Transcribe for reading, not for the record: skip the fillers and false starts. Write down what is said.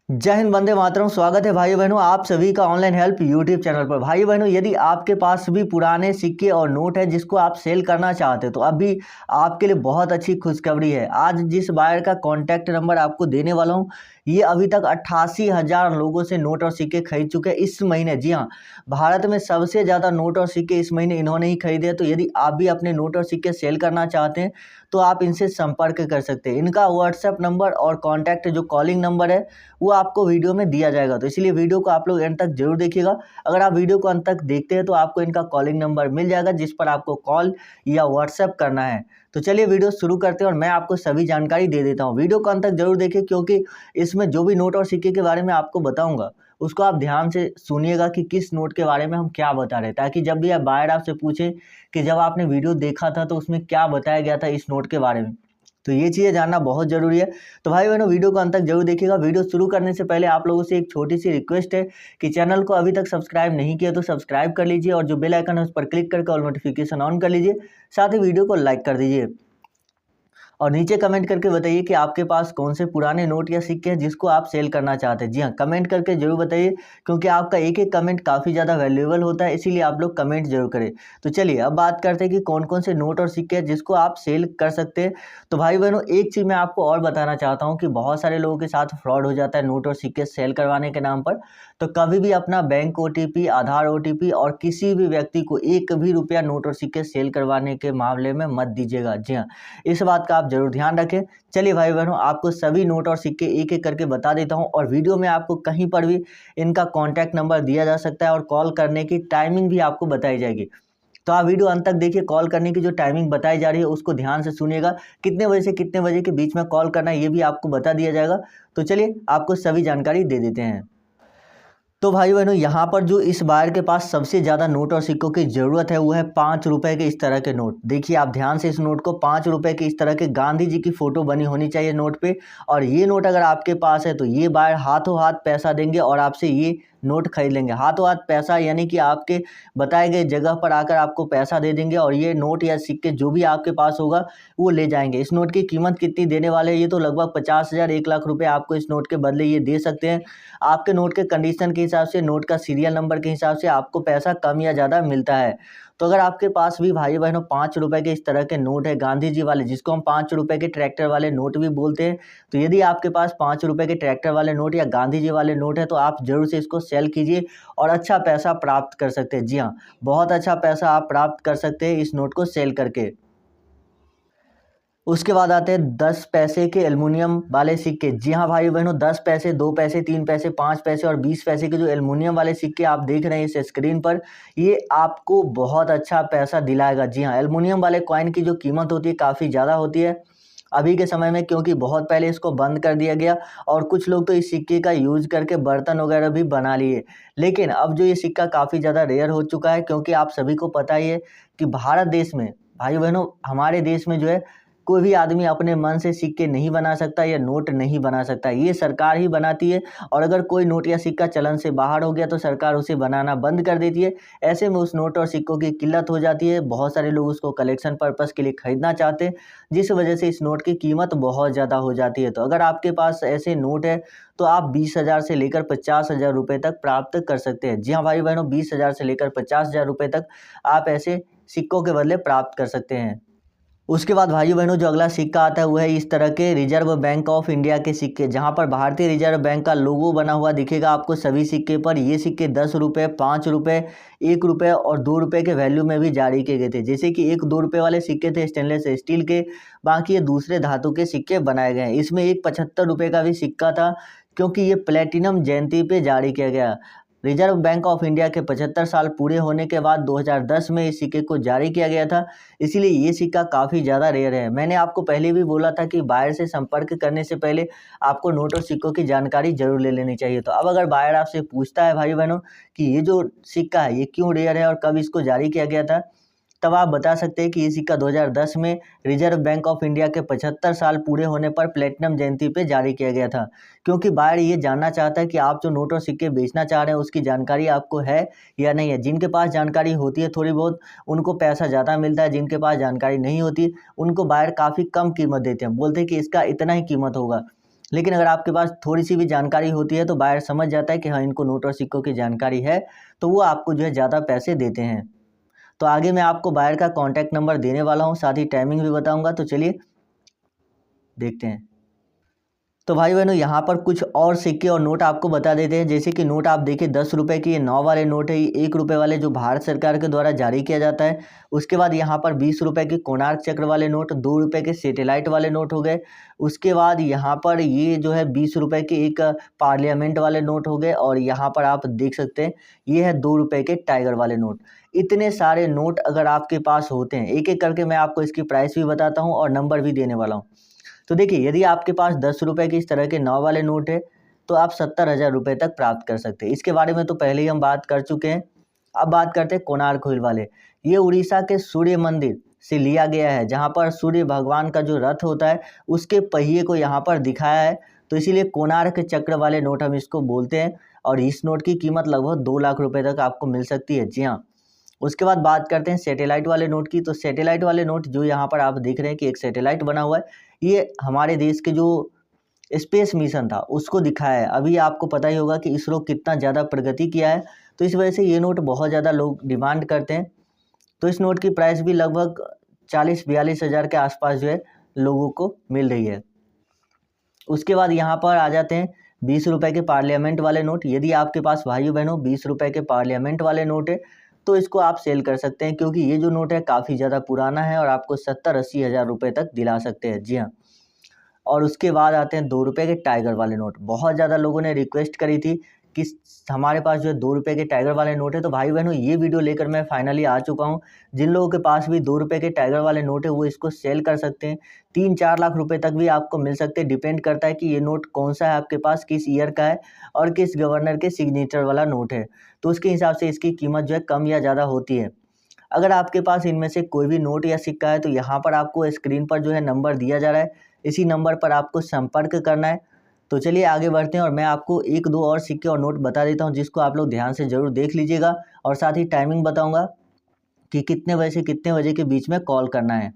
जय हिंद, वंदे मातरम। स्वागत है भाई बहनों आप सभी का ऑनलाइन हेल्प यूट्यूब चैनल पर। भाई बहनों, यदि आपके पास भी पुराने सिक्के और नोट है जिसको आप सेल करना चाहते हो तो अभी आपके लिए बहुत अच्छी खुशखबरी है। आज जिस बायर का कॉन्टैक्ट नंबर आपको देने वाला हूँ, ये अभी तक 88,000 लोगों से नोट और सिक्के खरीद चुके हैं इस महीने। जी हाँ, भारत में सबसे ज़्यादा नोट और सिक्के इस महीने इन्होंने ही खरीदे हैं। तो यदि आप भी अपने नोट और सिक्के सेल करना चाहते हैं तो आप इनसे संपर्क कर सकते हैं। इनका व्हाट्सएप नंबर और कॉन्टैक्ट जो कॉलिंग नंबर है वो आपको वीडियो में दिया जाएगा, तो इसलिए वीडियो को आप लोग एंड तक जरूर देखिएगा। अगर आप वीडियो को अंत तक देखते हैं तो आपको इनका कॉलिंग नंबर मिल जाएगा जिस पर आपको कॉल या व्हाट्सएप करना है। तो चलिए वीडियो शुरू करते हैं और मैं आपको सभी जानकारी दे देता हूँ। वीडियो को अंत तक जरूर देखिए क्योंकि इसमें जो भी नोट और सिक्के के बारे में आपको बताऊंगा उसको आप ध्यान से सुनिएगा कि किस नोट के बारे में हम क्या बता रहे हैं, ताकि जब भी आप बायर आपसे पूछे कि जब आपने वीडियो देखा था तो उसमें क्या बताया गया था इस नोट के बारे में, तो ये चीज़ें जानना बहुत ज़रूरी है। तो भाई बहनों, वीडियो को अंत तक जरूर देखिएगा। वीडियो शुरू करने से पहले आप लोगों से एक छोटी सी रिक्वेस्ट है कि चैनल को अभी तक सब्सक्राइब नहीं किया तो सब्सक्राइब कर लीजिए और जो बेल आइकन है उस पर क्लिक करके ऑल नोटिफिकेशन ऑन कर लीजिए। साथ ही वीडियो को लाइक कर दीजिए और नीचे कमेंट करके बताइए कि आपके पास कौन से पुराने नोट या सिक्के हैं जिसको आप सेल करना चाहते हैं। जी हाँ, कमेंट करके जरूर बताइए क्योंकि आपका एक एक कमेंट काफ़ी ज़्यादा वैल्यूएबल होता है, इसीलिए आप लोग कमेंट जरूर करें। तो चलिए अब बात करते हैं कि कौन कौन से नोट और सिक्के हैं जिसको आप सेल कर सकते हैं। तो भाई बहनों, एक चीज़ मैं आपको और बताना चाहता हूँ कि बहुत सारे लोगों के साथ फ्रॉड हो जाता है नोट और सिक्के सेल करवाने के नाम पर। तो कभी भी अपना बैंक OTP, आधार OTP और किसी भी व्यक्ति को एक भी रुपया नोट और सिक्के सेल करवाने के मामले में मत दीजिएगा। जी हाँ, इस बात का आप जरूर ध्यान रखें। चलिए भाई बहनों, आपको सभी नोट और सिक्के एक एक करके बता देता हूं और वीडियो में आपको कहीं पर भी इनका कॉन्टैक्ट नंबर दिया जा सकता है और कॉल करने की टाइमिंग भी आपको बताई जाएगी। तो आप वीडियो अंत तक देखिए। कॉल करने की जो टाइमिंग बताई जा रही है उसको ध्यान से सुनिएगा। कितने बजे से कितने बजे के बीच में कॉल करना है ये भी आपको बता दिया जाएगा। तो चलिए आपको सभी जानकारी दे देते हैं। तो भाई बहनों, यहाँ पर जो इस बार के पास सबसे ज़्यादा नोट और सिक्कों की ज़रूरत है वो है 5 रुपए के इस तरह के नोट। देखिए आप ध्यान से इस नोट को, 5 रुपए के इस तरह के गांधी जी की फ़ोटो बनी होनी चाहिए नोट पे। और ये नोट अगर आपके पास है तो ये बायर हाथों हाथ पैसा देंगे और आपसे ये नोट खरीद लेंगे। हाथों हाथ पैसा यानी कि आपके बताए गए जगह पर आकर आपको पैसा दे देंगे और ये नोट या सिक्के जो भी आपके पास होगा वो ले जाएंगे। इस नोट की कीमत कितनी देने वाले हैं, ये तो लगभग 50,000 1 लाख रुपए आपको इस नोट के बदले ये दे सकते हैं। आपके नोट के कंडीशन के हिसाब से, नोट का सीरियल नंबर के हिसाब से आपको पैसा कम या ज़्यादा मिलता है। तो अगर आपके पास भी भाई बहनों 5 रुपए के इस तरह के नोट है गांधी जी वाले, जिसको हम 5 रुपए के ट्रैक्टर वाले नोट भी बोलते हैं, तो यदि आपके पास 5 रुपए के ट्रैक्टर वाले नोट या गांधी जी वाले नोट है तो आप जरूर से इसको सेल कीजिए और अच्छा पैसा प्राप्त कर सकते हैं। जी हाँ, बहुत अच्छा पैसा आप प्राप्त कर सकते हैं इस नोट को सेल करके। उसके बाद आते हैं 10 पैसे के एल्युमिनियम वाले सिक्के। जी हाँ भाई बहनों, 10 पैसे, 2 पैसे, 3 पैसे, 5 पैसे और 20 पैसे के जो एल्युमिनियम वाले सिक्के आप देख रहे हैं इस स्क्रीन पर, ये आपको बहुत अच्छा पैसा दिलाएगा। जी हाँ, एल्युमिनियम वाले कॉइन की जो कीमत होती है काफ़ी ज़्यादा होती है अभी के समय में, क्योंकि बहुत पहले इसको बंद कर दिया गया और कुछ लोग तो इस सिक्के का यूज करके बर्तन वगैरह भी बना लिए। लेकिन अब जो ये सिक्का काफ़ी ज़्यादा रेयर हो चुका है, क्योंकि आप सभी को पता ही है कि भारत देश में, भाई बहनों, हमारे देश में जो है कोई भी आदमी अपने मन से सिक्के नहीं बना सकता या नोट नहीं बना सकता, ये सरकार ही बनाती है। और अगर कोई नोट या सिक्का चलन से बाहर हो गया तो सरकार उसे बनाना बंद कर देती है। ऐसे में उस नोट और सिक्कों की किल्लत हो जाती है। बहुत सारे लोग उसको कलेक्शन पर्पस के लिए खरीदना चाहते हैं, जिस वजह से इस नोट की कीमत बहुत ज़्यादा हो जाती है। तो अगर आपके पास ऐसे नोट है तो आप 20,000 से लेकर 50,000 रुपये तक प्राप्त कर सकते हैं। जी हाँ भाई बहनों, 20,000 से लेकर 50,000 रुपये तक आप ऐसे सिक्कों के बदले प्राप्त कर सकते हैं। उसके बाद भाइयों बहनों, जो अगला सिक्का आता है वो है इस तरह के रिजर्व बैंक ऑफ इंडिया के सिक्के, जहां पर भारतीय रिजर्व बैंक का लोगो बना हुआ दिखेगा आपको सभी सिक्के पर। ये सिक्के 10 रुपये, 5 रुपये, 1 रुपये और 2 रुपये के वैल्यू में भी जारी किए गए थे। जैसे कि 1 2 रुपये वाले सिक्के थे स्टेनलेस स्टील के, बाकी ये दूसरे धातु के सिक्के बनाए गए हैं। इसमें एक 75 रुपये का भी सिक्का था, क्योंकि ये प्लेटिनम जयंती पे जारी किया गया। रिजर्व बैंक ऑफ इंडिया के 75 साल पूरे होने के बाद 2010 में इस सिक्के को जारी किया गया था, इसीलिए ये सिक्का काफ़ी ज़्यादा रेयर है। मैंने आपको पहले भी बोला था कि बायर से संपर्क करने से पहले आपको नोट और सिक्कों की जानकारी जरूर ले लेनी चाहिए। तो अब अगर बायर आपसे पूछता है भाई बहनों कि ये जो सिक्का है ये क्यों रेयर है और कब इसको जारी किया गया था, तब आप बता सकते हैं कि ये सिक्का 2010 में रिजर्व बैंक ऑफ इंडिया के 75 साल पूरे होने पर प्लेटिनम जयंती पे जारी किया गया था। क्योंकि बायर ये जानना चाहता है कि आप जो नोट और सिक्के बेचना चाह रहे हैं उसकी जानकारी आपको है या नहीं है। जिनके पास जानकारी होती है थोड़ी बहुत, उनको पैसा ज़्यादा मिलता है। जिनके पास जानकारी नहीं होती उनको बायर काफ़ी कम कीमत देते हैं, बोलते हैं कि इसका इतना ही कीमत होगा। लेकिन अगर आपके पास थोड़ी सी भी जानकारी होती है तो बायर समझ जाता है कि हाँ इनको नोट और सिक्कों की जानकारी है, तो वो आपको जो है ज़्यादा पैसे देते हैं। तो आगे मैं आपको बायर का कॉन्टैक्ट नंबर देने वाला हूँ, साथ ही टाइमिंग भी बताऊँगा। तो चलिए देखते हैं। तो भाई बहनों यहाँ पर कुछ और सिक्के और नोट आपको बता देते हैं। जैसे कि नोट आप देखिए 10 रुपये के ये 9 वाले नोट है, ये 1 रुपये वाले जो भारत सरकार के द्वारा जारी किया जाता है। उसके बाद यहाँ पर 20 रुपये के कोणार्क चक्र वाले नोट, 2 रुपये के सैटेलाइट वाले नोट हो गए। उसके बाद यहाँ पर ये जो है 20 रुपये के एक पार्लियामेंट वाले नोट हो गए। और यहाँ पर आप देख सकते हैं ये है 2 रुपये के टाइगर वाले नोट। इतने सारे नोट अगर आपके पास होते हैं, एक एक करके मैं आपको इसकी प्राइस भी बताता हूँ और नंबर भी देने वाला हूँ। तो देखिए यदि आपके पास 10 रुपये के इस तरह के 9 वाले नोट है तो आप 70,000 रुपये तक प्राप्त कर सकते हैं। इसके बारे में तो पहले ही हम बात कर चुके हैं। अब बात करते हैं कोणार्क व्हील वाले। ये उड़ीसा के सूर्य मंदिर से लिया गया है, जहाँ पर सूर्य भगवान का जो रथ होता है उसके पहिए को यहाँ पर दिखाया है, तो इसीलिए कोणार्क चक्र वाले नोट हम इसको बोलते हैं। और इस नोट की कीमत लगभग 2 लाख रुपये तक आपको मिल सकती है। जी हाँ। उसके बाद बात करते हैं सैटेलाइट वाले नोट की। तो सैटेलाइट वाले नोट जो यहाँ पर आप देख रहे हैं कि एक सैटेलाइट बना हुआ है, ये हमारे देश के जो स्पेस मिशन था उसको दिखाया है। अभी आपको पता ही होगा कि इसरो कितना ज़्यादा प्रगति किया है, तो इस वजह से ये नोट बहुत ज़्यादा लोग डिमांड करते हैं। तो इस नोट की प्राइस भी लगभग 40-42 हज़ार के आसपास जो है लोगों को मिल रही है। उसके बाद यहाँ पर आ जाते हैं 20 रुपये के पार्लियामेंट वाले नोट। यदि आपके पास भाइयों बहनों 20 रुपये के पार्लियामेंट वाले नोट है तो इसको आप सेल कर सकते हैं, क्योंकि ये जो नोट है काफ़ी ज़्यादा पुराना है और आपको 70-80 हज़ार रुपये तक दिला सकते हैं। जी हाँ। और उसके बाद आते हैं 2 रुपये के टाइगर वाले नोट। बहुत ज़्यादा लोगों ने रिक्वेस्ट करी थी कि हमारे पास जो है 2 रुपये के टाइगर वाले नोट है। तो भाई बहनों ये वीडियो लेकर मैं फाइनली आ चुका हूँ। जिन लोगों के पास भी 2 रुपये के टाइगर वाले नोट है वो इसको सेल कर सकते हैं। 3-4 लाख रुपए तक भी आपको मिल सकते हैं। डिपेंड करता है कि ये नोट कौन सा है आपके पास, किस ईयर का है और किस गवर्नर के सिग्नेचर वाला नोट है, तो उसके हिसाब से इसकी कीमत जो है कम या ज़्यादा होती है। अगर आपके पास इनमें से कोई भी नोट या सिक्का है तो यहाँ पर आपको स्क्रीन पर जो है नंबर दिया जा रहा है, इसी नंबर पर आपको संपर्क करना है। तो चलिए आगे बढ़ते हैं और मैं आपको 1-2 और सिक्के और नोट बता देता हूँ, जिसको आप लोग ध्यान से ज़रूर देख लीजिएगा। और साथ ही टाइमिंग बताऊँगा कि कितने बजे से कितने बजे के बीच में कॉल करना है।